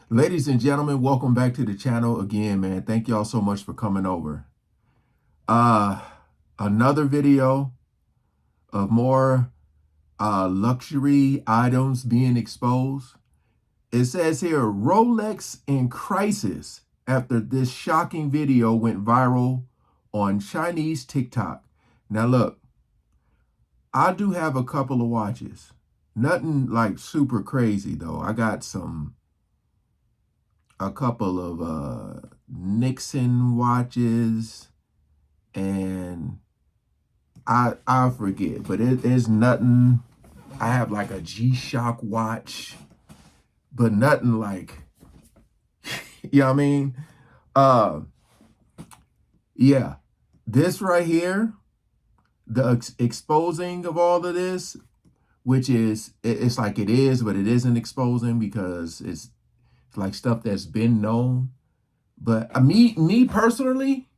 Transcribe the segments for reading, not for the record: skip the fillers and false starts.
Ladies and gentlemen, welcome back to the channel again, man. Thank y'all so much for coming over. Another video of more luxury items being exposed. It says here, Rolex in crisis after this shocking video went viral on Chinese TikTok. Now look, I do have a couple of watches. Nothing like super crazy though. I got a couple of Nixon watches, and I forget, but it is nothing. I have like a G-Shock watch, but nothing like, you know what I mean? Yeah, this right here, the exposing of all of this, which is, it's like it is, but it isn't exposing because it's like stuff that's been known. But me personally,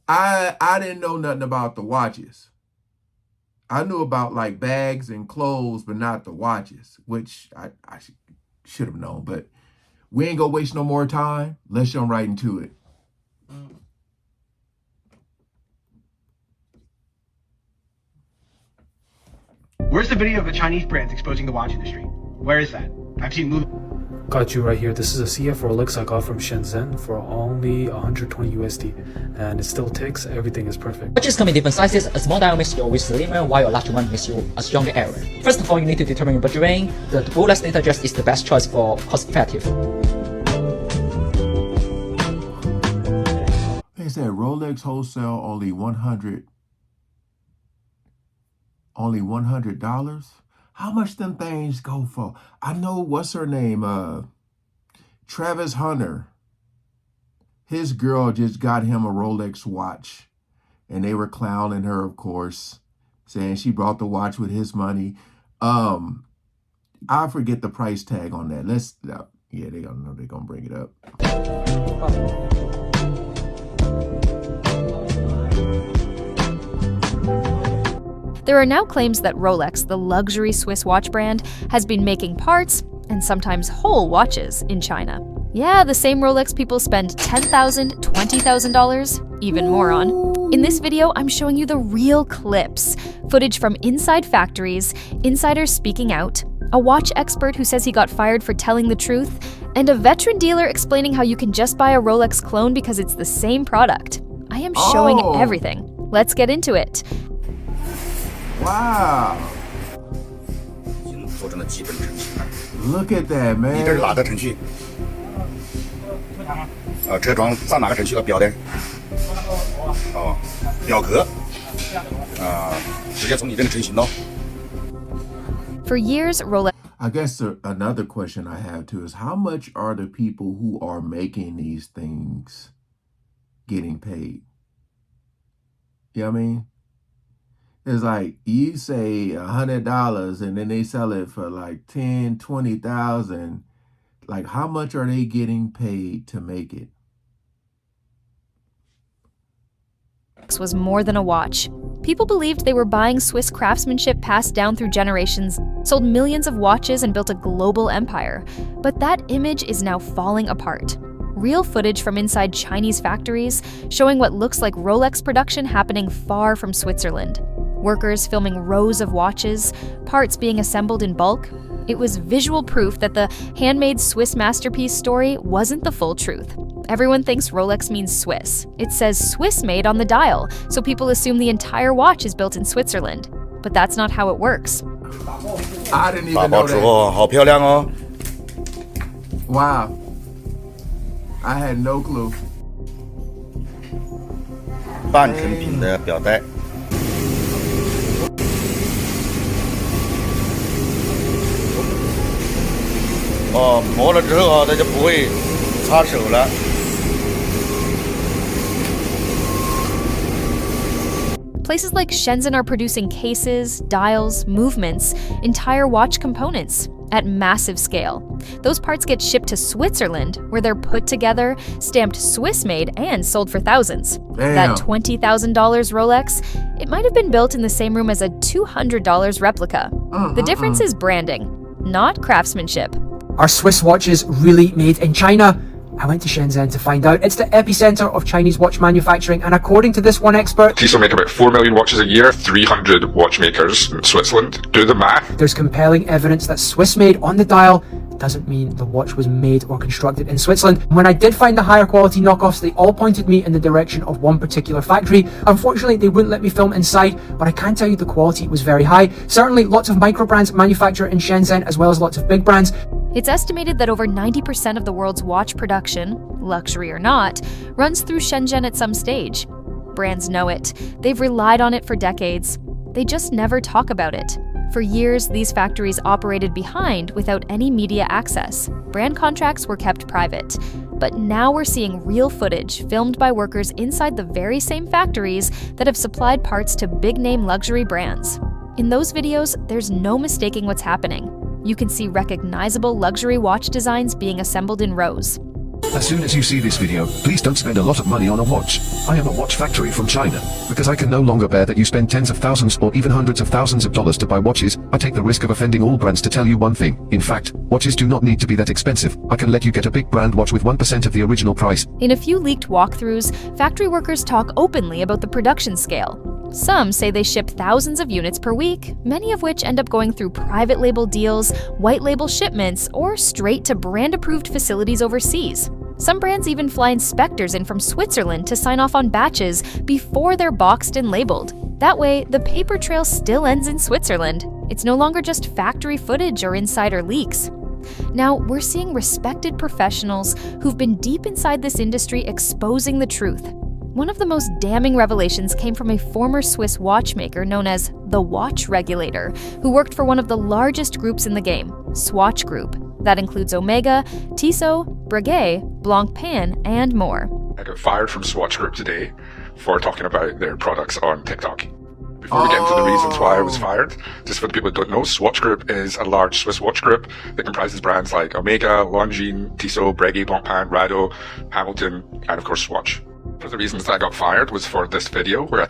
I didn't know nothing about the watches. I knew about like bags and clothes, but not the watches, which I should have known. But we ain't gonna waste no more time. Let's jump right into it. Where's the video of the Chinese brands exposing the watch industry? Where is that? I've seen movies. Got you right here. This is a CF Rolex I got from Shenzhen for only 120 USD, and it still ticks. Everything is perfect. Watches come in different sizes. A small dial makes you always slimmer, while a large one makes you a stronger area. First of all, you need to determine your budget range. The Rolex data just is the best choice for cost effective. They said Rolex wholesale only $100. How much them things go for? I know, what's her name? Travis Hunter. His girl just got him a Rolex watch, and they were clowning her, of course, saying she bought the watch with his money. I forget the price tag on that. Yeah, they gonna know they're gonna bring it up. There are now claims that Rolex, the luxury Swiss watch brand, has been making parts and sometimes whole watches in China. Yeah, the same Rolex people spend $10,000, $20,000, even more on. In this video, I'm showing you the real clips, footage from inside factories, insiders speaking out, a watch expert who says he got fired for telling the truth, and a veteran dealer explaining how you can just buy a Rolex clone because it's the same product. I am showing everything. Let's get into it. Wow. Look at that, man. 你这是哪个程序？车窗上哪个程序和表的？哦，表格。直接从你这个程序弄。 For years, Rolex. I guess another question I have too is, how much are the people who are making these things getting paid? You know what I mean? It's like you say $100 and then they sell it for like 10, 20,000. Like, how much are they getting paid to make it? Was more than a watch. People believed they were buying Swiss craftsmanship passed down through generations, sold millions of watches, and built a global empire. But that image is now falling apart. Real footage from inside Chinese factories showing what looks like Rolex production happening far from Switzerland. Workers filming rows of watches, parts being assembled in bulk. It was visual proof that the handmade Swiss masterpiece story wasn't the full truth. Everyone thinks Rolex means Swiss. It says Swiss made on the dial, so people assume the entire watch is built in Switzerland. But that's not how it works. I didn't even know that. 好漂亮哦。 Wow. I had no clue. 半成品的表带。 磨了之后它就不会擦手了。 Places like Shenzhen are producing cases, dials, movements, entire watch components at massive scale. Those parts get shipped to Switzerland, where they're put together, stamped Swiss-made, and sold for thousands. Damn. That $20,000 Rolex, it might have been built in the same room as a $200 replica. The difference is branding, not craftsmanship. Are Swiss watches really made in China? I went to Shenzhen to find out. It's the epicenter of Chinese watch manufacturing, and according to this one expert, Tissot make about 4 million watches a year, 300 watchmakers in Switzerland. Do the math. there's compelling evidence that Swiss made on the dial doesn't mean the watch was made or constructed in Switzerland. When I did find the higher quality knockoffs, they all pointed me in the direction of one particular factory. Unfortunately, they wouldn't let me film inside, but I can tell you the quality was very high. Certainly, lots of micro brands manufacture in Shenzhen, as well as lots of big brands. It's estimated that over 90% of the world's watch production, luxury or not, runs through Shenzhen at some stage. Brands know it. They've relied on it for decades. They just never talk about it. For years, these factories operated behind without any media access. Brand contracts were kept private. But now we're seeing real footage filmed by workers inside the very same factories that have supplied parts to big-name luxury brands. In those videos, there's no mistaking what's happening. You can see recognizable luxury watch designs being assembled in rows. As soon as you see this video, please don't spend a lot of money on a watch. I am a watch factory from China. Because I can no longer bear that you spend tens of thousands or even hundreds of thousands of dollars to buy watches, I take the risk of offending all brands to tell you one thing. In fact, watches do not need to be that expensive. I can let you get a big brand watch with 1% of the original price. In a few leaked walkthroughs, factory workers talk openly about the production scale. Some say they ship thousands of units per week, many of which end up going through private label deals, white label shipments, or straight to brand-approved facilities overseas. Some brands even fly inspectors in from Switzerland to sign off on batches before they're boxed and labeled. That way, the paper trail still ends in Switzerland. It's no longer just factory footage or insider leaks. Now, we're seeing respected professionals who've been deep inside this industry exposing the truth. One of the most damning revelations came from a former Swiss watchmaker known as the Watch Regulator, who worked for one of the largest groups in the game, Swatch Group. That includes Omega, Tissot, Breguet, Blancpain, and more. I got fired from Swatch Group today for talking about their products on TikTok. Before we get into the reasons why I was fired, just for the people that don't know, Swatch Group is a large Swiss watch group that comprises brands like Omega, Longines, Tissot, Breguet, Blancpain, Rado, Hamilton, and of course Swatch. One of the reasons that I got fired was for this video where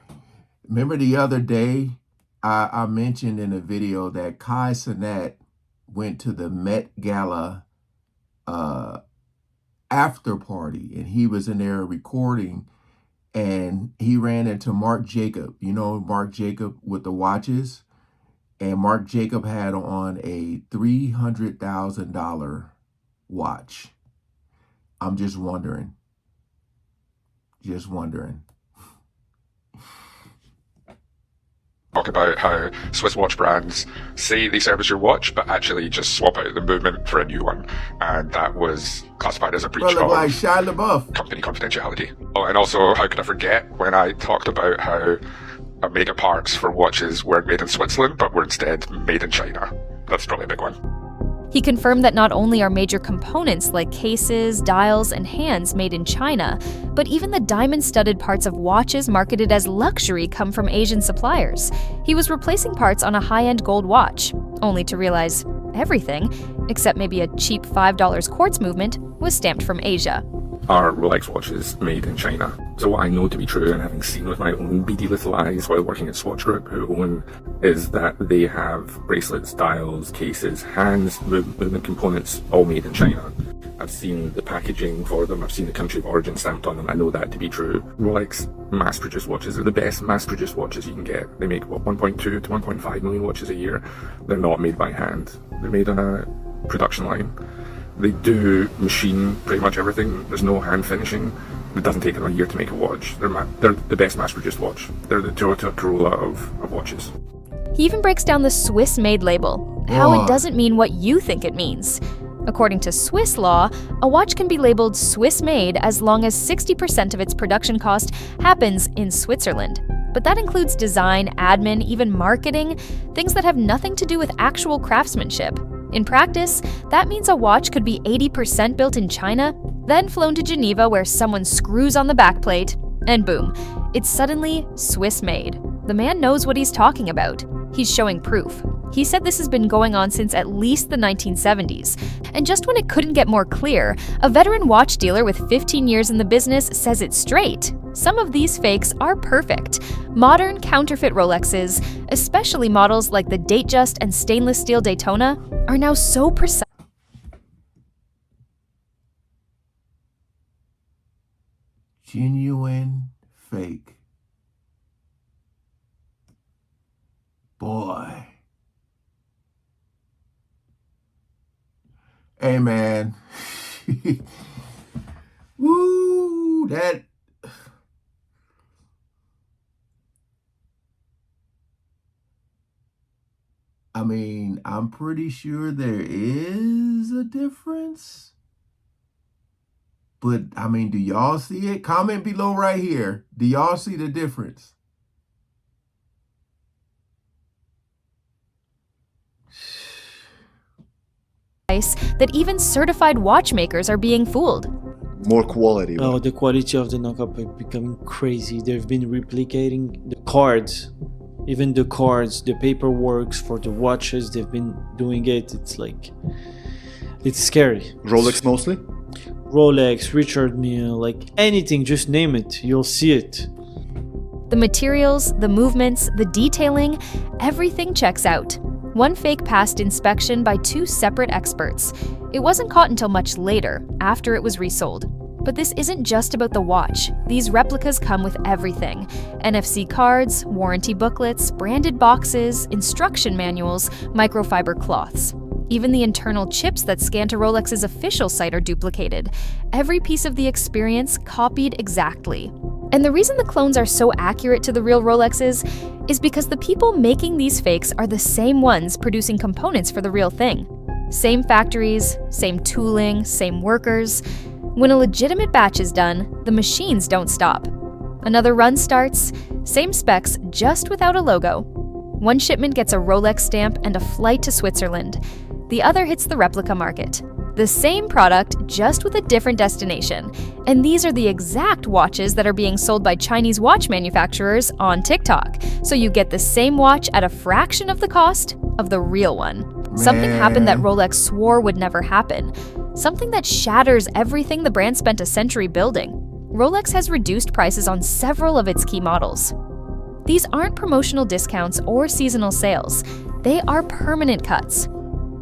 Remember the other day, I mentioned in a video that Kai Cenat went to the Met Gala after party, and he was in there recording, and he ran into Marc Jacob. You know Marc Jacob with the watches? And Marc Jacob had on a $300,000 watch. I'm just wondering. Just wondering. talk about how Swiss watch brands say they service your watch, but actually just swap out the movement for a new one. And that was classified as a breach of like Shia LaBeouf. company confidentiality. Oh, and also, how could I forget when I talked about how Omega parts for watches weren't made in Switzerland, but were instead made in China. That's probably a big one. He confirmed that not only are major components like cases, dials, and hands made in China, but even the diamond-studded parts of watches marketed as luxury come from Asian suppliers. He was replacing parts on a high-end gold watch, only to realize everything, except maybe a cheap $5 quartz movement, was stamped from Asia. Are Rolex watches made in China? So what I know to be true, and having seen with my own beady little eyes while working at Swatch Group, who own, is that they have bracelets, dials, cases, hands, movement components, all made in China. I've seen the packaging for them, I've seen the country of origin stamped on them, I know that to be true. Rolex mass-produced watches are the best mass-produced watches you can get. They make, 1.2 to 1.5 million watches a year. They're not made by hand. They're made on a production line. They do machine pretty much everything. There's no hand finishing. It doesn't take them a year to make a watch. They're the best mass-produced watch. They're the Toyota Corolla of watches. He even breaks down the Swiss-made label, how it doesn't mean what you think it means. According to Swiss law, a watch can be labeled Swiss-made as long as 60% of its production cost happens in Switzerland. But that includes design, admin, even marketing, things that have nothing to do with actual craftsmanship. In practice, that means a watch could be 80% built in China, then flown to Geneva where someone screws on the backplate, and boom, it's suddenly Swiss-made. The man knows what he's talking about. He's showing proof. He said this has been going on since at least the 1970s. And just when it couldn't get more clear, a veteran watch dealer with 15 years in the business says it straight. Some of these fakes are perfect. Modern counterfeit Rolexes, especially models like the Datejust and stainless steel Daytona, are now so precise. genuine, fake. Boy. Hey, man. Woo, that. I mean, I'm pretty sure there is a difference. But, I mean, do y'all see it? Comment below right here. Do y'all see the difference? That even certified watchmakers are being fooled. More quality. Oh, the quality of the knockoff is becoming crazy. They've been replicating the cards, even the cards, the paperwork for the watches. They've been doing it. It's like, it's scary. Rolex mostly? Rolex, Richard Mille, like anything, just name it. You'll see it. The materials, the movements, the detailing, everything checks out. One fake passed inspection by 2 separate experts. It wasn't caught until much later, after it was resold. But this isn't just about the watch. These replicas come with everything. NFC cards, warranty booklets, branded boxes, instruction manuals, microfiber cloths. Even the internal chips that scan to Rolex's official site are duplicated. Every piece of the experience copied exactly. And the reason the clones are so accurate to the real Rolexes is because the people making these fakes are the same ones producing components for the real thing. Same factories, same tooling, same workers. When a legitimate batch is done, the machines don't stop. Another run starts, same specs, just without a logo. One shipment gets a Rolex stamp and a flight to Switzerland. The other hits the replica market. The same product, just with a different destination. And these are the exact watches that are being sold by Chinese watch manufacturers on TikTok. So you get the same watch at a fraction of the cost of the real one. Something happened that Rolex swore would never happen. Something that shatters everything the brand spent a century building. Rolex has reduced prices on several of its key models. These aren't promotional discounts or seasonal sales. They are permanent cuts.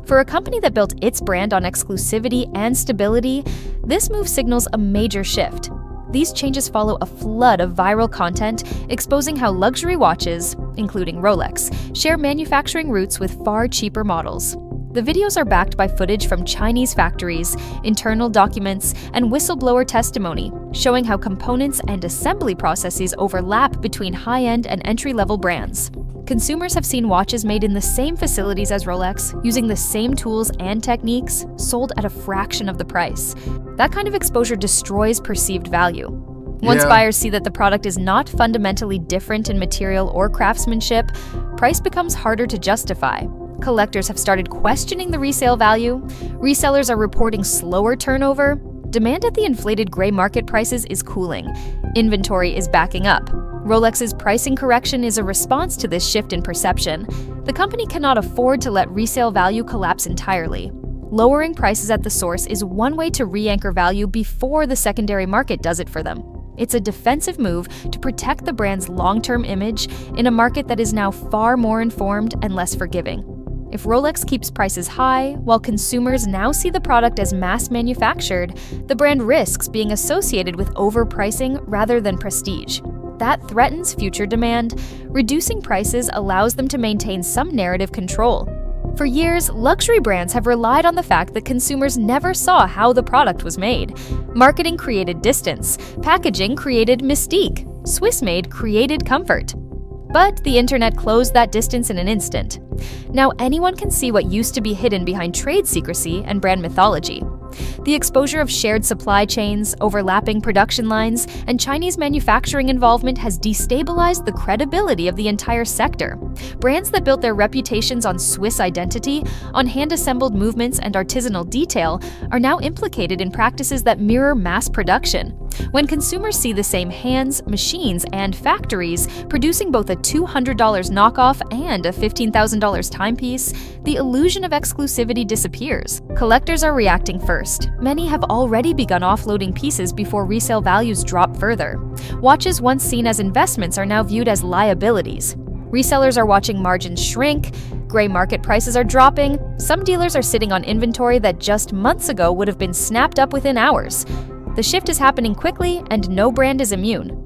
For a company that built its brand on exclusivity and stability, this move signals a major shift. These changes follow a flood of viral content exposing how luxury watches, including Rolex, share manufacturing roots with far cheaper models. The videos are backed by footage from Chinese factories, internal documents, and whistleblower testimony, showing how components and assembly processes overlap between high-end and entry-level brands. Consumers have seen watches made in the same facilities as Rolex, using the same tools and techniques, sold at a fraction of the price. That kind of exposure destroys perceived value. Once buyers see that the product is not fundamentally different in material or craftsmanship, price becomes harder to justify. Collectors have started questioning the resale value. Resellers are reporting slower turnover. Demand at the inflated gray market prices is cooling. Inventory is backing up. Rolex's pricing correction is a response to this shift in perception. The company cannot afford to let resale value collapse entirely. Lowering prices at the source is one way to re-anchor value before the secondary market does it for them. It's a defensive move to protect the brand's long-term image in a market that is now far more informed and less forgiving. If Rolex keeps prices high, while consumers now see the product as mass-manufactured, the brand risks being associated with overpricing rather than prestige. That threatens future demand. Reducing prices allows them to maintain some narrative control. For years, luxury brands have relied on the fact that consumers never saw how the product was made. Marketing created distance. Packaging created mystique. Swiss-made created comfort. But the internet closed that distance in an instant. Now anyone can see what used to be hidden behind trade secrecy and brand mythology. The exposure of shared supply chains, overlapping production lines, and Chinese manufacturing involvement has destabilized the credibility of the entire sector. Brands that built their reputations on Swiss identity, on hand-assembled movements and artisanal detail, are now implicated in practices that mirror mass production. When consumers see the same hands, machines, and factories producing both a $200 knockoff and a $15,000 timepiece, the illusion of exclusivity disappears. Collectors are reacting first. Many have already begun offloading pieces before resale values drop further. Watches once seen as investments are now viewed as liabilities. Resellers are watching margins shrink, gray market prices are dropping, some dealers are sitting on inventory that just months ago would have been snapped up within hours. The shift is happening quickly, and no brand is immune.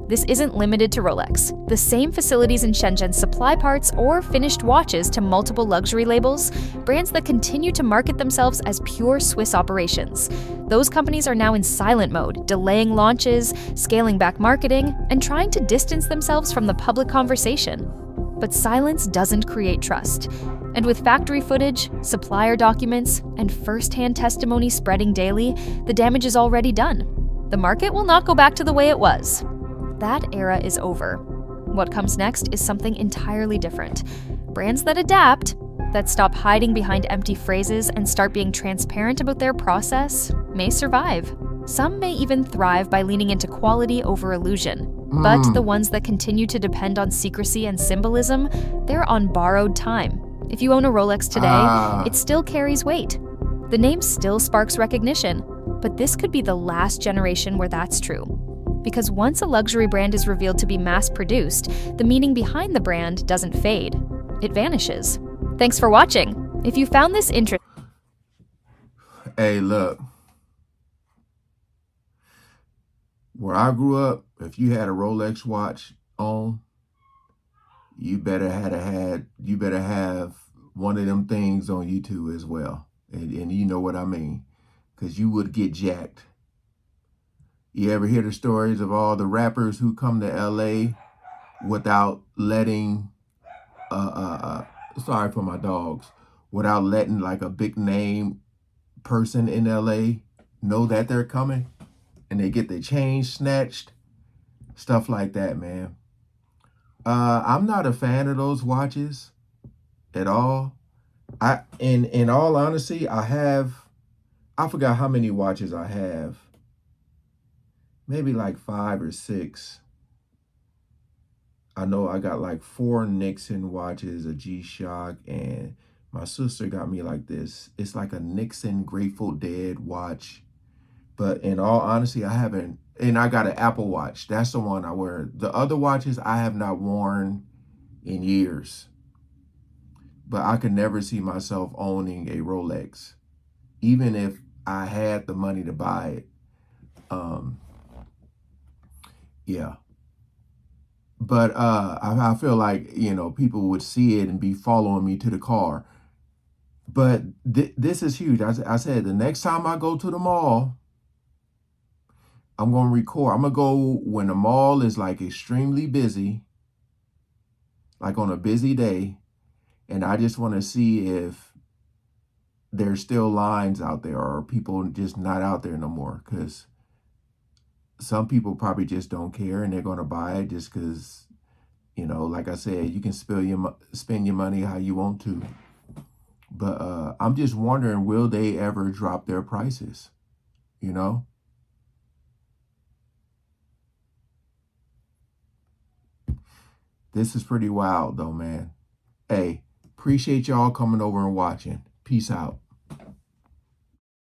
This isn't limited to Rolex. The same facilities in Shenzhen supply parts or finished watches to multiple luxury labels, brands that continue to market themselves as pure Swiss operations. Those companies are now in silent mode, delaying launches, scaling back marketing, and trying to distance themselves from the public conversation. But silence doesn't create trust. And with factory footage, supplier documents, and first-hand testimony spreading daily, the damage is already done. The market will not go back to the way it was. That era is over. What comes next is something entirely different. Brands that adapt, that stop hiding behind empty phrases and start being transparent about their process, may survive. Some may even thrive by leaning into quality over illusion. But the ones that continue to depend on secrecy and symbolism, they're on borrowed time. If you own a Rolex today, it still carries weight. The name still sparks recognition, but this could be the last generation where that's true. Because once a luxury brand is revealed to be mass-produced, the meaning behind the brand doesn't fade. It vanishes. Thanks for watching. If you found this interesting... Hey, look. Where I grew up, if you had a Rolex watch on, you better have one of them things on you too as well. And you know what I mean. Because you would get jacked. You ever hear the stories of all the rappers who come to LA without letting, sorry for my dogs, without letting like a big name person in LA know that they're coming, and they get their chain snatched, stuff like that, man. I'm not a fan of those watches at all. In all honesty, I forgot how many watches I have. Maybe like 5 or 6. I know I got like 4 Nixon watches, a G-Shock, and my sister got me like this. It's like a Nixon Grateful Dead watch. But in all honesty, I haven't, and I got an Apple Watch. That's the one I wear. The other watches I have not worn in years. But I could never see myself owning a Rolex, even if I had the money to buy it. Yeah. But I feel like, you know, people would see it and be following me to the car. But this is huge. I said the next time I go to the mall, I'm going to record. I'm going to go when the mall is like extremely busy, like on a busy day. And I just want to see if there's still lines out there or people just not out there no more. Because some people probably just don't care and they're going to buy it just because, you know, like I said, you can spend your money how you want to. But I'm just wondering, will they ever drop their prices? You know? This is pretty wild though, man. Hey, appreciate y'all coming over and watching. Peace out.